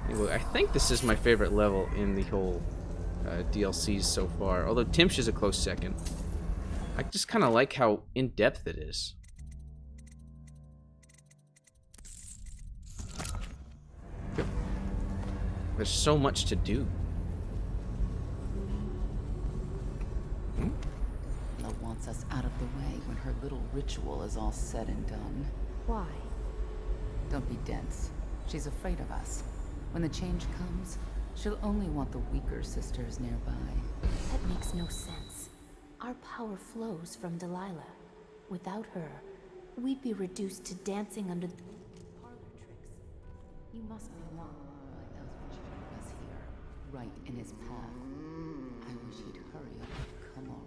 Anyway, I think this is my favorite level in the whole DLCs so far. Although Timsh is a close second. I just kind of like how in-depth it is. Yep. There's so much to do. Love wants us out of the way when her little ritual is all said and done. Why? Don't be dense. She's afraid of us. When the change comes, she'll only want the weaker sisters nearby. That makes no sense. Our power flows from Delilah. Without her, we'd be reduced to dancing under the parlor tricks. You must be wrong. Why else would she bring us here? Right in his path. I wish he'd hurry up. Come already.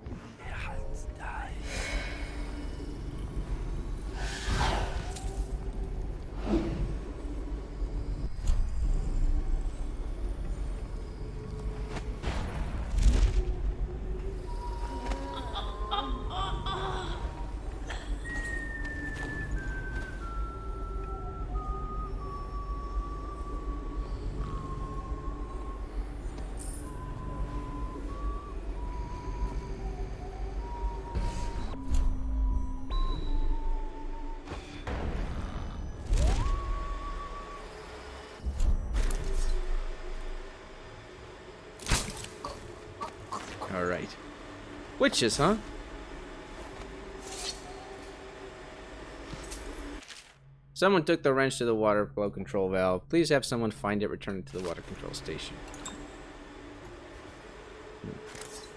Alright. Witches, huh? Someone took the wrench to the water flow control valve. Please have someone find it, return it to the water control station.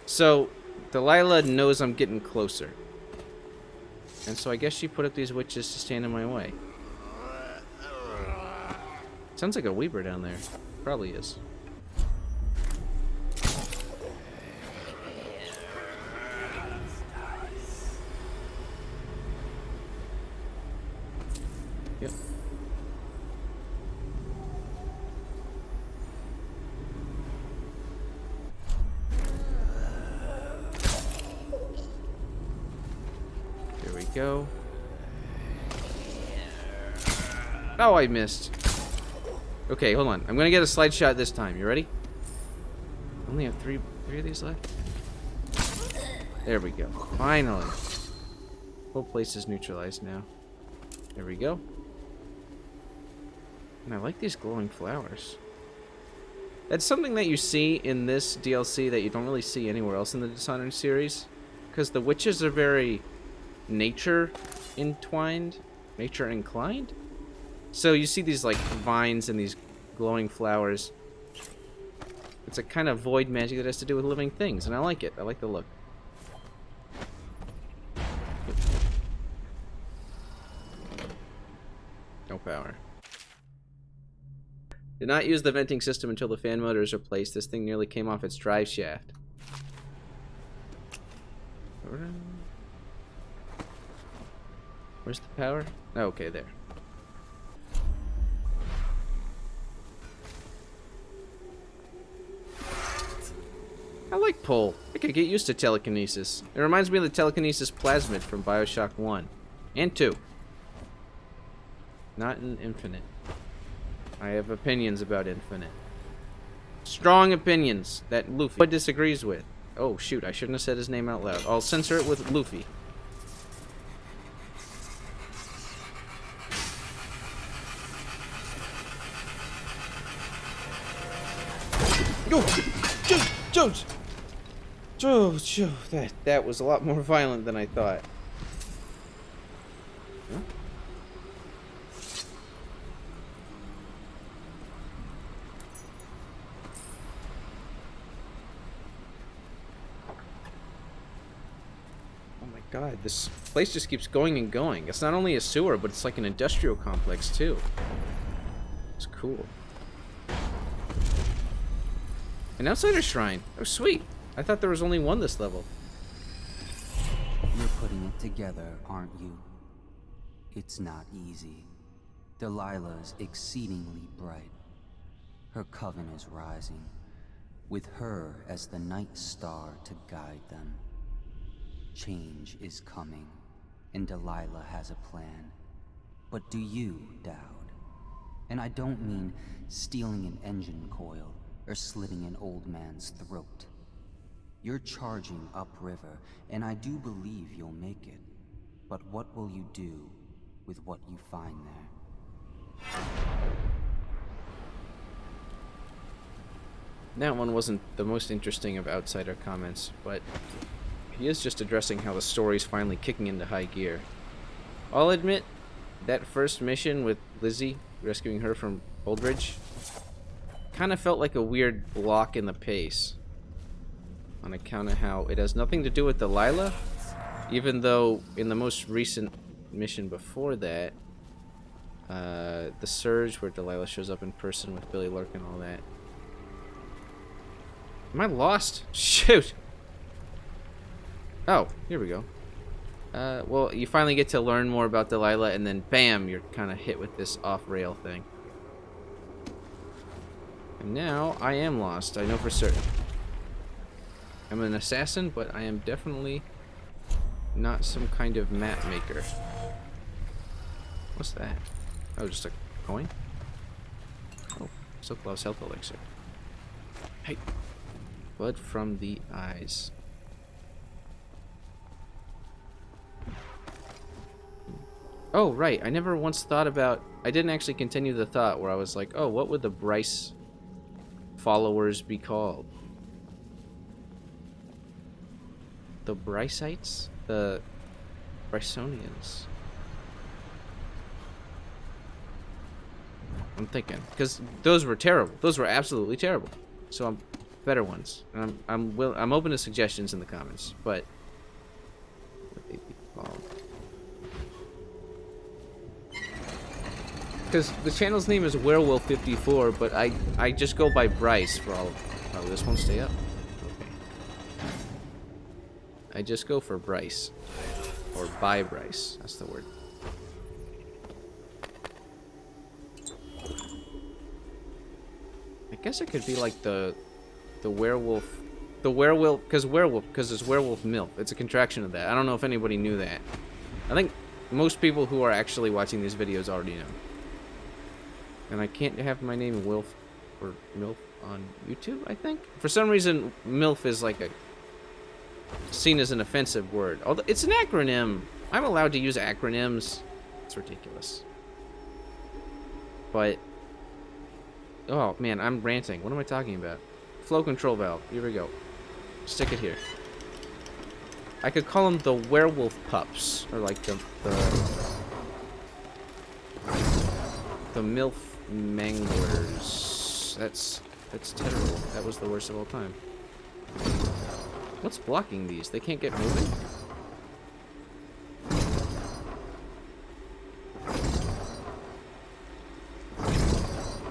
So, Delilah knows I'm getting closer. And so I guess she put up these witches to stand in my way. Sounds like a Weaver down there. Probably is. Yep. There we go. Oh, I missed. Okay, hold on. I'm gonna get a slide shot this time. You ready? I only have three of these left. There we go. Finally. Whole place is neutralized now. There we go. And I like these glowing flowers. That's something that you see in this DLC that you don't really see anywhere else in the Dishonored series. Because the witches are very nature entwined, nature inclined. So you see these like vines and these glowing flowers. It's a kind of void magic that has to do with living things, and I like it. I like the look. No power. Did not use the venting system until the fan motor is replaced. This thing nearly came off its drive shaft. Where's the power? Oh, okay, there. I like pull. I could get used to telekinesis. It reminds me of the telekinesis plasmid from Bioshock 1 and 2. Not in Infinite. I have opinions about Infinite. Strong opinions that Luffy disagrees with. Oh shoot, I shouldn't have said his name out loud. I'll censor it with Luffy. That was a lot more violent than I thought. Huh? Oh my god, this place just keeps going and going. It's not only a sewer, but it's like an industrial complex too. It's cool. An outsider shrine. Oh sweet. I thought there was only one this level. You're putting it together, aren't you? It's not easy. Delilah's exceedingly bright. Her coven is rising, with her as the night star to guide them. Change is coming, and Delilah has a plan. But do you, Daud? And I don't mean stealing an engine coil or slitting an old man's throat. You're charging upriver, and I do believe you'll make it. But what will you do with what you find there? That one wasn't the most interesting of outsider comments, but he is just addressing how the story's finally kicking into high gear. I'll admit, that first mission with Lizzie, rescuing her from Holdridge, kind of felt like a weird block in the pace. On account of how it has nothing to do with Delilah, even though in the most recent mission before that, the Surge, where Delilah shows up in person with Billy Lurk and all that. Am I lost? Shoot! Oh, here we go. Well, you finally get to learn more about Delilah, and then bam, you're kind of hit with this off-rail thing. And now, I am lost, I know for certain. I'm an assassin, but I am definitely not some kind of map maker. What's that? Oh, just a coin? Oh, so close, health elixir. Hey! Blood from the eyes. Oh, right. I never once thought about... I didn't actually continue the thought where I was like, oh, what would the Bryce followers be called? The Bryceites? The Brysonians? I'm thinking. Because those were terrible. Those were absolutely terrible. So I'm better ones. And I'm open to suggestions in the comments. But... what would they be called? Because the channel's name is Werewolf54, but I just go by Bryce for all of... oh, this won't stay up? Okay. I just go for Bryce. Or by Bryce. That's the word. I guess it could be like the werewolf... the werewolf... because it's werewolf milk. It's a contraction of that. I don't know if anybody knew that. I think most people who are actually watching these videos already know. And I can't have my name Wilf or MILF on YouTube, I think? For some reason, MILF is like seen as an offensive word. Although it's an acronym. I'm allowed to use acronyms. It's ridiculous. But... oh, man, I'm ranting. What am I talking about? Flow control valve. Here we go. Stick it here. I could call them the werewolf pups. Or like the MILF manglers. That's terrible. That was the worst of all time. What's blocking these? They can't get moving?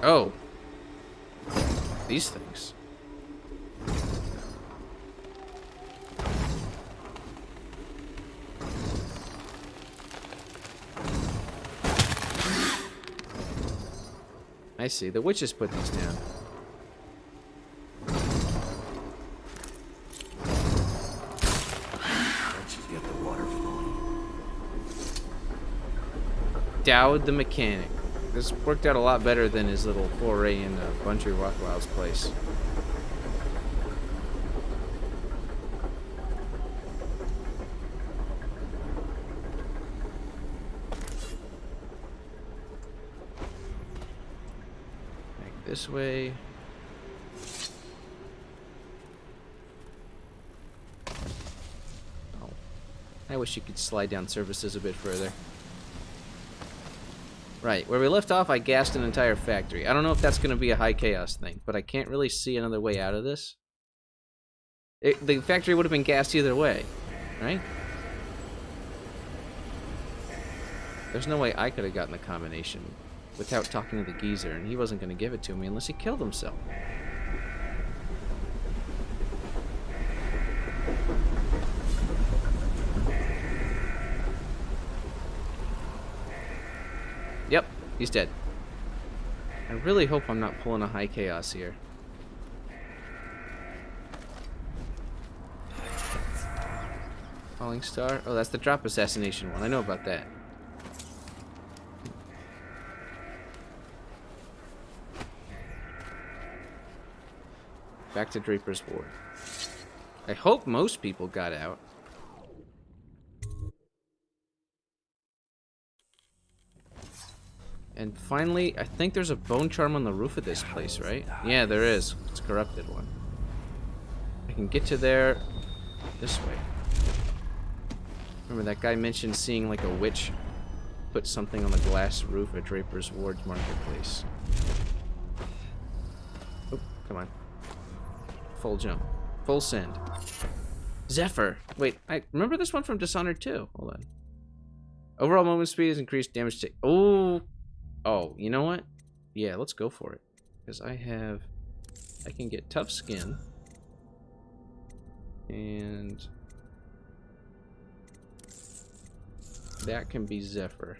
Oh. These things. I see. The witches put these down. Get the water flowing. Daud the mechanic. This worked out a lot better than his little foray in Buncher Rockwell's place. This way. Oh. I wish you could slide down surfaces a bit further. Right, where we left off, I gassed an entire factory. I don't know if that's going to be a high chaos thing, but I can't really see another way out of this. The factory would have been gassed either way, right? There's no way I could have gotten the combination without talking to the geezer, and he wasn't going to give it to me unless he killed himself. Yep, he's dead. I really hope I'm not pulling a high chaos here. Falling star? Oh, that's the drop assassination one. I know about that. Back to Draper's Ward. I hope most people got out. And finally, I think there's a bone charm on the roof of this place, right? Yeah, there is. It's a corrupted one. I can get to there this way. Remember that guy mentioned seeing like a witch put something on the glass roof at Draper's Ward's marketplace. Oh, come on. Full jump. Full send. Zephyr. Wait, I remember this one from Dishonored 2. Hold on. Overall movement speed is increased damage to... Oh, you know what? Yeah, let's go for it. Because I can get tough skin. And... that can be Zephyr.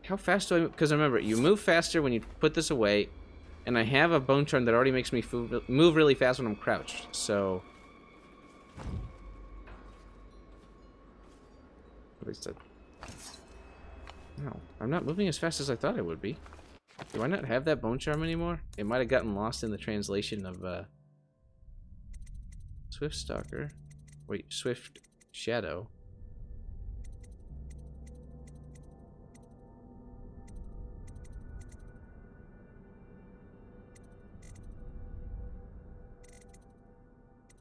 How fast do I move? Because remember, you move faster when you put this away, and I have a bone charm that already makes me move really fast when I'm crouched, so... At least no, I'm not moving as fast as I thought I would be. Do I not have that bone charm anymore? It might have gotten lost in the translation of, Swift Stalker. Wait, Swift Shadow.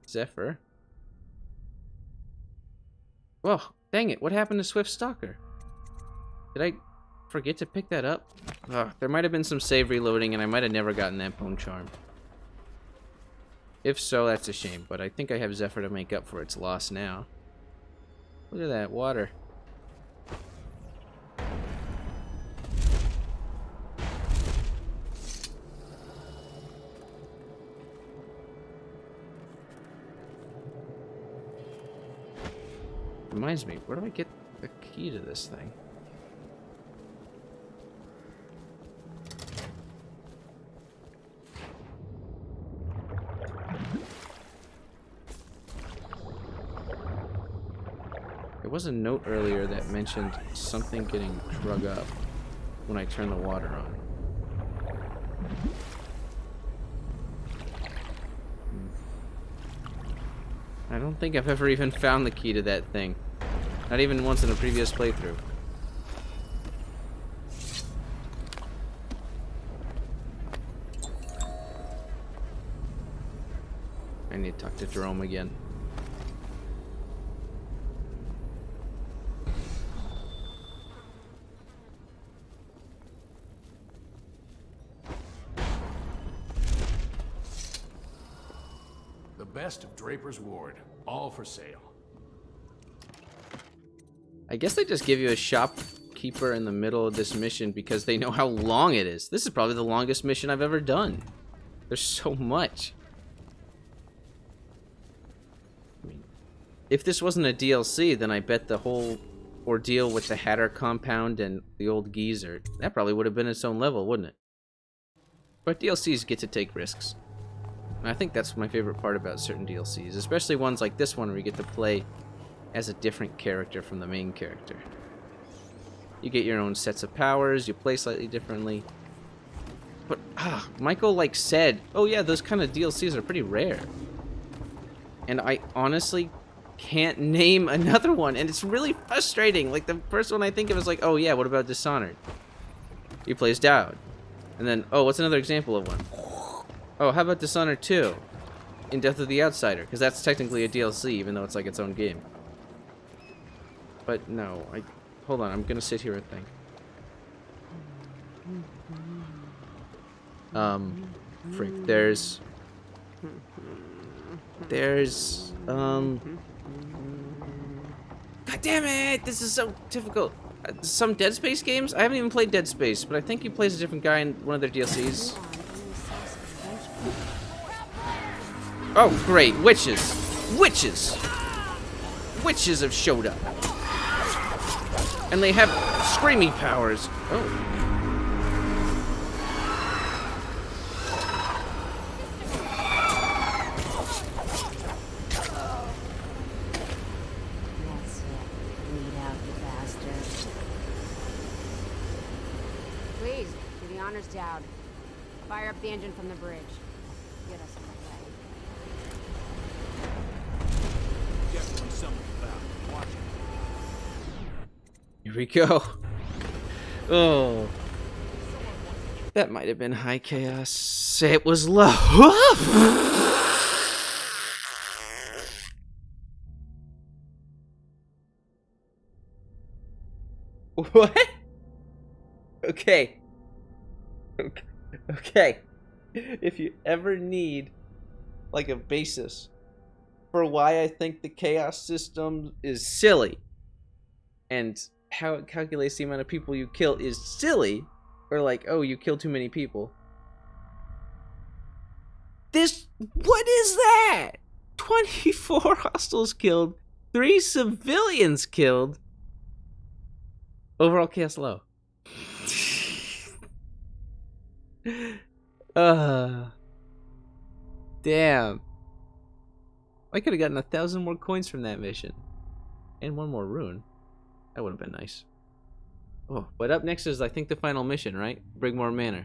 Zephyr. Whoa, dang it, what happened to Swift Stalker? Did I forget to pick that up? Ugh, there might have been some save reloading and I might have never gotten that bone charm. If so, that's a shame, but I think I have Zephyr to make up for its loss now. Look at that, water. Reminds me, where do I get the key to this thing? There was a note earlier that mentioned something getting drug up when I turn the water on. I don't think I've ever even found the key to that thing. Not even once in a previous playthrough. I need to talk to Jerome again. Best of Draper's Ward, all for sale. I guess they just give you a shopkeeper in the middle of this mission because they know how long it is. This is probably the longest mission I've ever done. There's so much. I mean, if this wasn't a DLC, then I bet the whole ordeal with the Hatter compound and the old geezer, that probably would have been its own level, wouldn't it? But DLCs get to take risks. And I think that's my favorite part about certain DLCs, especially ones like this one where you get to play as a different character from the main character. You get your own sets of powers, you play slightly differently. But, Michael, like, said, oh yeah, those kind of DLCs are pretty rare. And I honestly can't name another one, and it's really frustrating. Like, the first one I think of is like, oh yeah, what about Dishonored? He plays Daud. And then, oh, what's another example of one? Oh, how about Dishonored 2? In Death of the Outsider, because that's technically a DLC, even though it's like its own game. But no, hold on, I'm gonna sit here and think. Frick, there's, God damn it, this is so difficult. Some Dead Space games? I haven't even played Dead Space, but I think he plays a different guy in one of their DLCs. Oh, great. Witches. Witches. Witches have showed up. And they have screaming powers. Oh. That's it. Bleed out, you bastard. Please, do the honors, Daud. Fire up the engine from the bridge. Get us on the way. Definitely something about it. Watch it. Here we go. Oh. That might have been high chaos. It was low. What? Okay. Okay. If you ever need, like, a basis for why I think the chaos system is silly, and how it calculates the amount of people you kill is silly, or like, oh, you kill too many people. What is that? 24 hostiles killed, 3 civilians killed. Overall chaos low. Damn. I could have gotten 1,000 more coins from that mission. And 1 more rune. That would have been nice. Oh, but up next is, I think, the final mission, right? Brigmore Manor.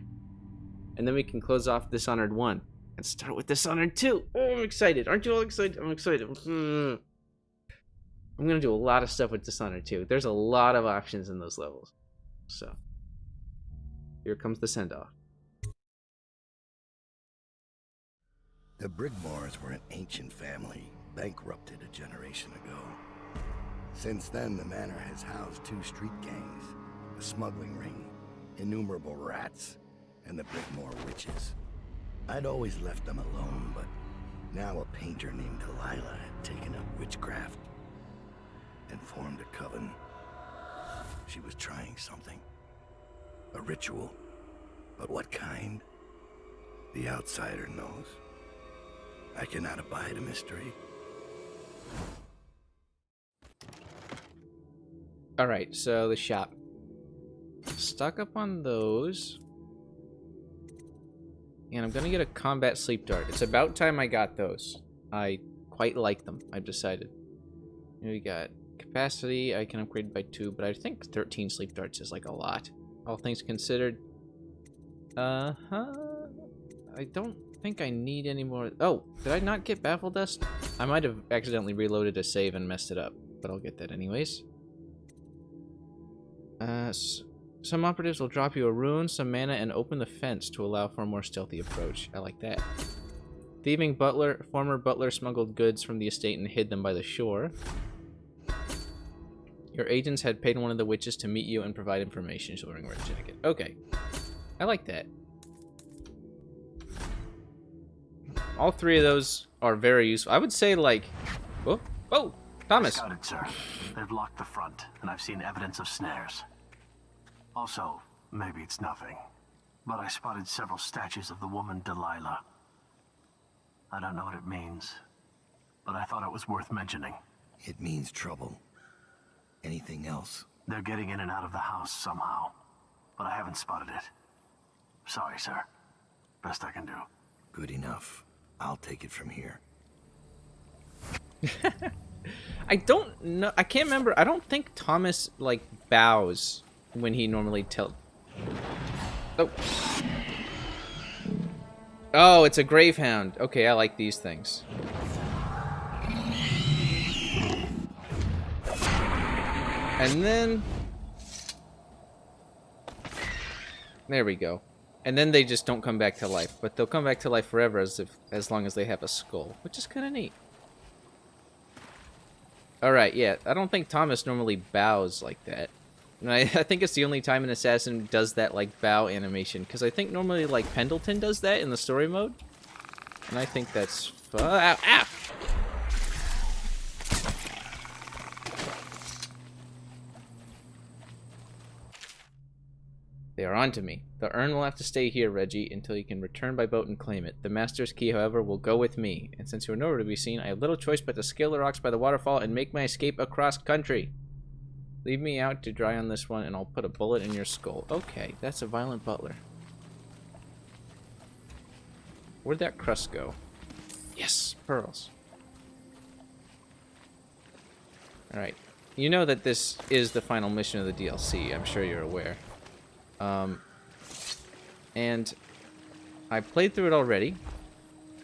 And then we can close off Dishonored 1. And start with Dishonored 2. Oh, I'm excited. Aren't you all excited? I'm excited. I'm going to do a lot of stuff with Dishonored 2. There's a lot of options in those levels. So, here comes the send-off. The Brigmores were an ancient family, bankrupted a generation ago. Since then, the manor has housed 2 street gangs, a smuggling ring, innumerable rats, and the Brigmore Witches. I'd always left them alone, but now a painter named Delilah had taken up witchcraft and formed a coven. She was trying something. A ritual. But what kind? The outsider knows. I cannot abide a mystery. Alright, so the shop. Stock up on those. And I'm gonna get a combat sleep dart. It's about time I got those. I quite like them, I've decided. We got capacity, I can upgrade by 2, but I think 13 sleep darts is like a lot. All things considered. I don't think I need any more. Oh, did I not get baffle dust? I might have accidentally reloaded a save and messed it up, but I'll get that anyways. Some operatives will drop you a rune, some mana, and open the fence to allow for a more stealthy approach. I like that. Thieving butler. Former butler smuggled goods from the estate and hid them by the shore. Your agents had paid one of the witches to meet you and provide information. She'll wearing a red jacket. Okay. I like that. All 3 of those are very useful. I would say, like... Oh, oh, Thomas. Scouted, sir. They've locked the front, and I've seen evidence of snares. Also, maybe it's nothing, but I spotted several statues of the woman Delilah. I don't know what it means, but I thought it was worth mentioning. It means trouble. Anything else? They're getting in and out of the house somehow, but I haven't spotted it. Sorry, sir. Best I can do. Good enough. I'll take it from here. I don't know. I can't remember. I don't think Thomas, like, bows when he normally tells. Oh. Oh, it's a gravehound. Okay, I like these things. And then... There we go. And then they just don't come back to life. But they'll come back to life forever as long as they have a skull. Which is kind of neat. Alright, yeah. I don't think Thomas normally bows like that. And I think it's the only time an assassin does that, like, bow animation. Because I think normally, like, Pendleton does that in the story mode. And I think that's... Ow! Ow! They are onto me. The urn will have to stay here, Reggie, until you can return by boat and claim it. The Master's key, however, will go with me. And since you are nowhere to be seen, I have little choice but to scale the rocks by the waterfall and make my escape across country. Leave me out to dry on this one, and I'll put a bullet in your skull. Okay, that's a violent butler. Where'd that crust go? Yes, pearls. Alright. You know that this is the final mission of the DLC. I'm sure you're aware. And I played through it already,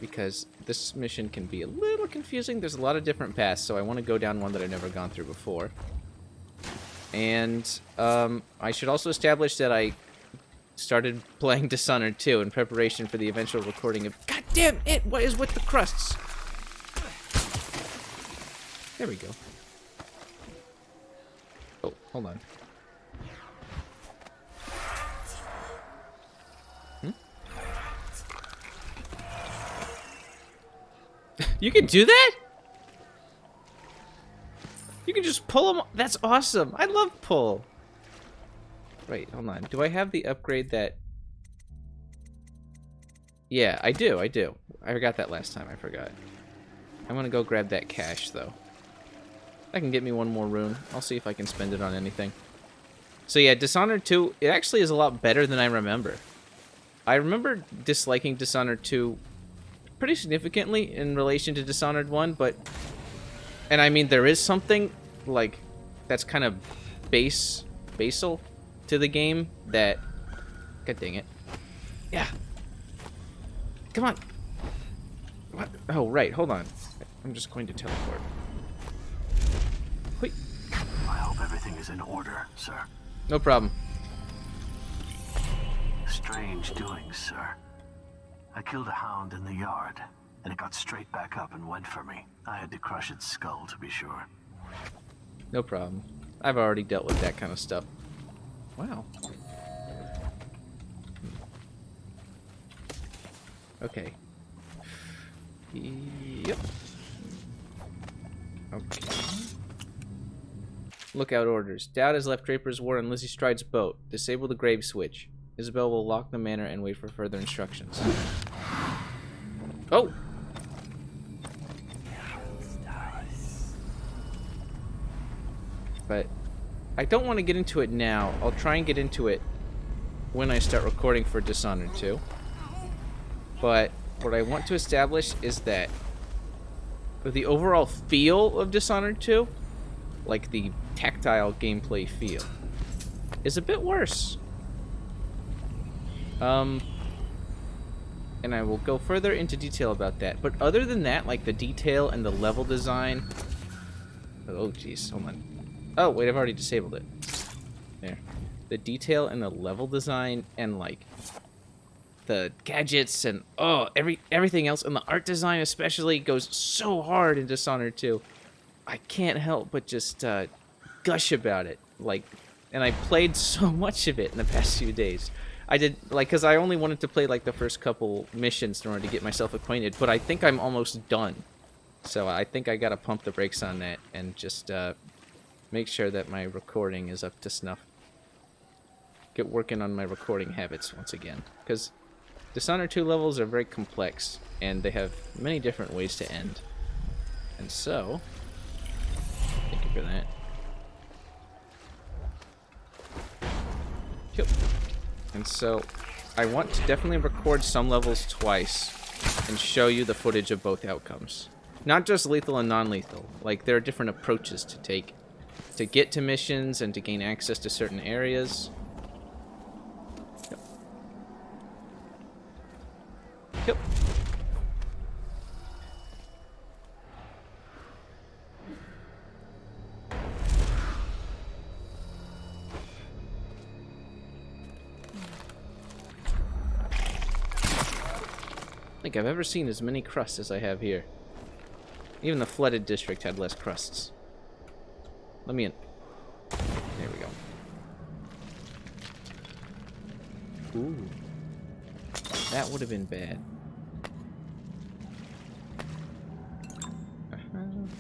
because this mission can be a little confusing. There's a lot of different paths, so I want to go down one that I've never gone through before. And I should also establish that I started playing Dishonored 2 in preparation for the eventual recording of... God damn it! What is with the crusts? There we go. Oh, hold on. You can do that? You can just pull them. That's awesome. I love pull. Wait, hold on. Do I have the upgrade that... Yeah, I do. I got that last time. I forgot. I'm gonna go grab that cash, though. That can get me one more rune. I'll see if I can spend it on anything. So yeah, Dishonored 2, it actually is a lot better than I remember. I remember disliking Dishonored 2 pretty significantly in relation to Dishonored 1, but... And I mean, there is something, like, that's kind of basal to the game that... God dang it. Yeah. Come on. What? Oh, right, hold on. I'm just going to teleport. Wait. I hope everything is in order, sir. No problem. Strange doings, sir. I killed a hound in the yard, and it got straight back up and went for me. I had to crush its skull, to be sure. No problem. I've already dealt with that kind of stuff. Wow. Okay. Yep. Okay. Lookout orders. Daud has left Draper's War on Lizzie Stride's boat. Disable the grave switch. Isabel will lock the manor and wait for further instructions. Oh! But I don't want to get into it now. I'll try and get into it when I start recording for Dishonored 2. But what I want to establish is that the overall feel of Dishonored 2, like the tactile gameplay feel, is a bit worse. And I will go further into detail about that. But other than that, like the detail and the level design... Oh, jeez, hold on. Oh, wait, I've already disabled it. There. The detail and the level design and, like, the gadgets and, oh, everything else. And the art design especially goes so hard in Dishonored 2. I can't help but just gush about it. Like, and I played so much of it in the past few days. I did, like, because I only wanted to play, like, the first couple missions in order to get myself acquainted, but I think I'm almost done. So I think I gotta pump the brakes on that and just make sure that my recording is up to snuff. Get working on my recording habits once again. Because Dishonored 2 levels are very complex, and they have many different ways to end. And so, thank you for that. Yep. And so, I want to definitely record some levels twice and show you the footage of both outcomes. Not just lethal and non-lethal. Like, there are different approaches to take to get to missions and to gain access to certain areas. Yep. Yep. I think I've ever seen as many crusts as I have here. Even the flooded district had less crusts. Let me in. There we go. Ooh. That would have been bad.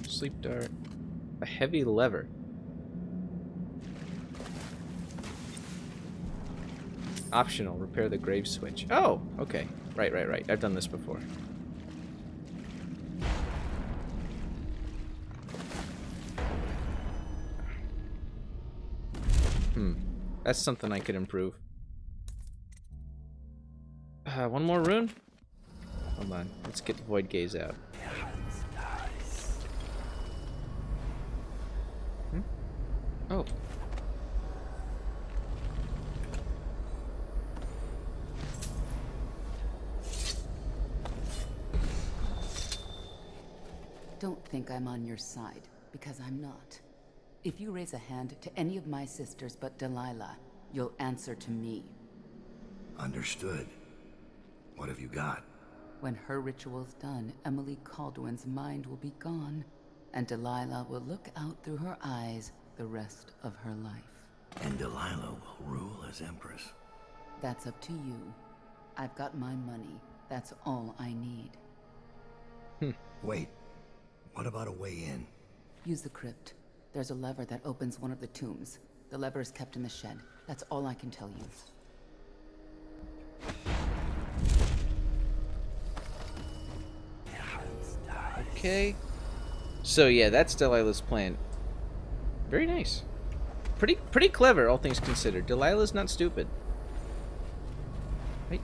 Sleep dart. A heavy lever. Optional. Repair the grave switch. Oh, okay. Right. I've done this before. That's something I could improve. One more rune? Hold on. Let's get the Void Gaze out. Oh. Don't think I'm on your side, because I'm not. If you raise a hand to any of my sisters but Delilah, you'll answer to me. Understood. What have you got? When her ritual's done, Emily Caldwin's mind will be gone, and Delilah will look out through her eyes the rest of her life. And Delilah will rule as Empress. That's up to you. I've got my money. That's all I need. Wait, what about a way in? Use the crypt. There's a lever that opens one of the tombs. The lever is kept in the shed. That's all I can tell you. Okay. So yeah, that's Delilah's plan. Very nice. Pretty clever, all things considered. Delilah's not stupid. Right?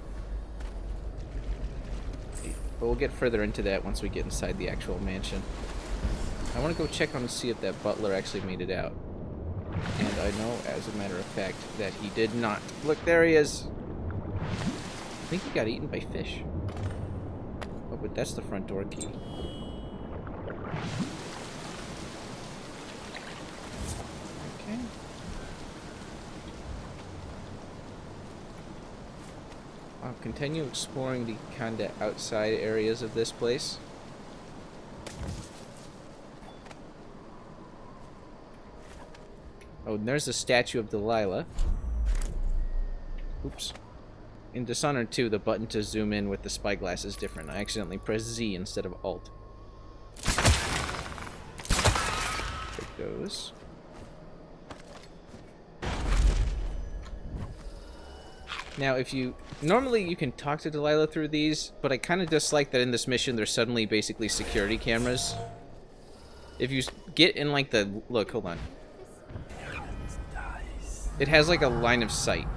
But we'll get further into that once we get inside the actual mansion. I want to go check on and see if that butler actually made it out. And I know, as a matter of fact, that he did not. Look, there he is. I think he got eaten by fish. Oh, but that's the front door key. Okay. I'll continue exploring the kind of outside areas of this place. Oh, and there's a statue of Delilah. Oops. In Dishonored 2, the button to zoom in with the spyglass is different. I accidentally pressed Z instead of Alt. Take those. Now, if you... Normally, you can talk to Delilah through these, but I kind of dislike that in this mission, there's suddenly basically security cameras. If you get in, like, the... Look, hold on. It has, like, a line of sight.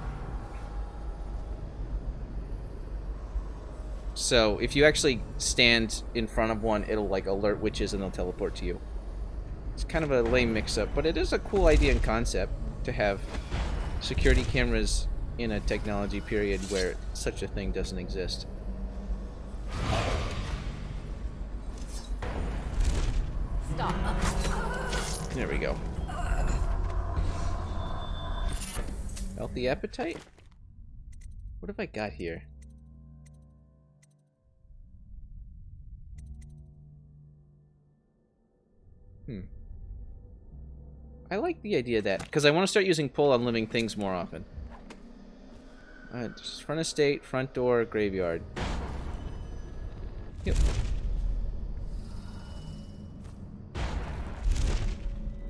So, if you actually stand in front of one, it'll, like, alert witches and they'll teleport to you. It's kind of a lame mix-up, but it is a cool idea and concept to have security cameras in a technology period where such a thing doesn't exist. Stop. There we go. Healthy appetite? What have I got here? I like the idea of that, because I want to start using pull on living things more often. Just front estate, front door, graveyard. Yep.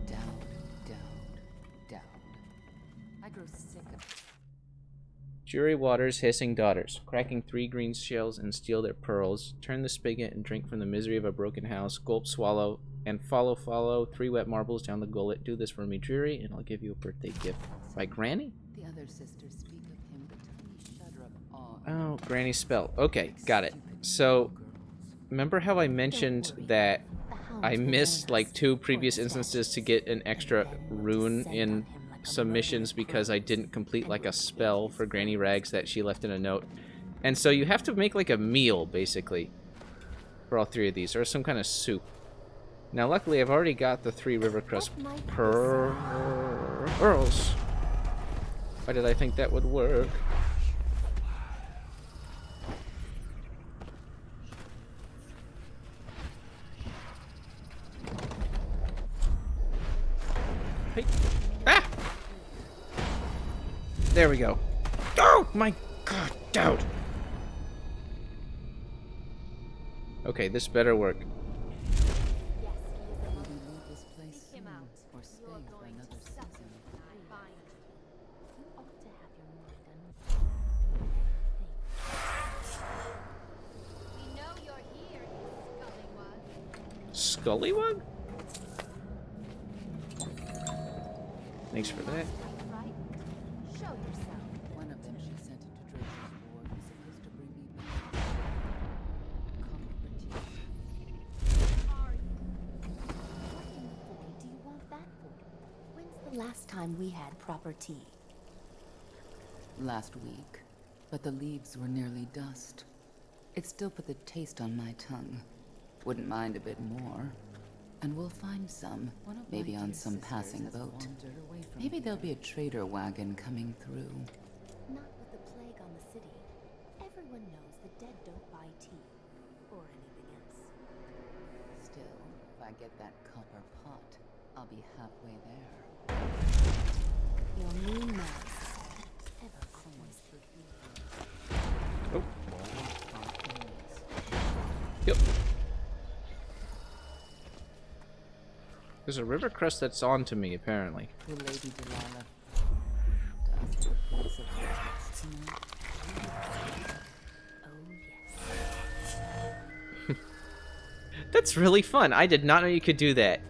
Daud. I grow sick of... Jury waters hissing daughters, cracking 3 green shells and steal their pearls. Turn the spigot and drink from the misery of a broken house. Gulp, swallow, and follow. 3 wet marbles down the gullet. Do this for me, Drury, and I'll give you a birthday gift. By Granny? The other sisters speak of him with a tiny shudder of awe. Oh, Granny's spell. Okay, got it. So, remember how I mentioned that I missed like 2 previous instances to get an extra rune in some missions because I didn't complete like a spell for Granny Rags that she left in a note. And so you have to make like a meal, basically, for all 3 of these, or some kind of soup. Now, luckily, I've already got the 3 Rivercrest pearls. Why did I think that would work? Hey. Ah! There we go. Oh my god, Daud! Okay, this better work. Scullywug? Thanks for that. One of them she sent into Drake's ward was supposed to bring me back. What do you want that for? When's the last time we had proper tea? Last week, but the leaves were nearly dust. It still put the taste on my tongue. Wouldn't mind a bit more. And we'll find some, maybe on some passing boat. Maybe there'll be a trader wagon coming through. Not with the plague on the city. Everyone knows the dead don't buy tea. Or anything else. Still, if I get that copper pot, I'll be halfway there. Your moon mask. Ever close. Oh. Yep. There's a river crest that's on to me, apparently. To Lady Delilah. To ask for the place of Witches tonight. Oh, yes. That's really fun. I did not know you could do that.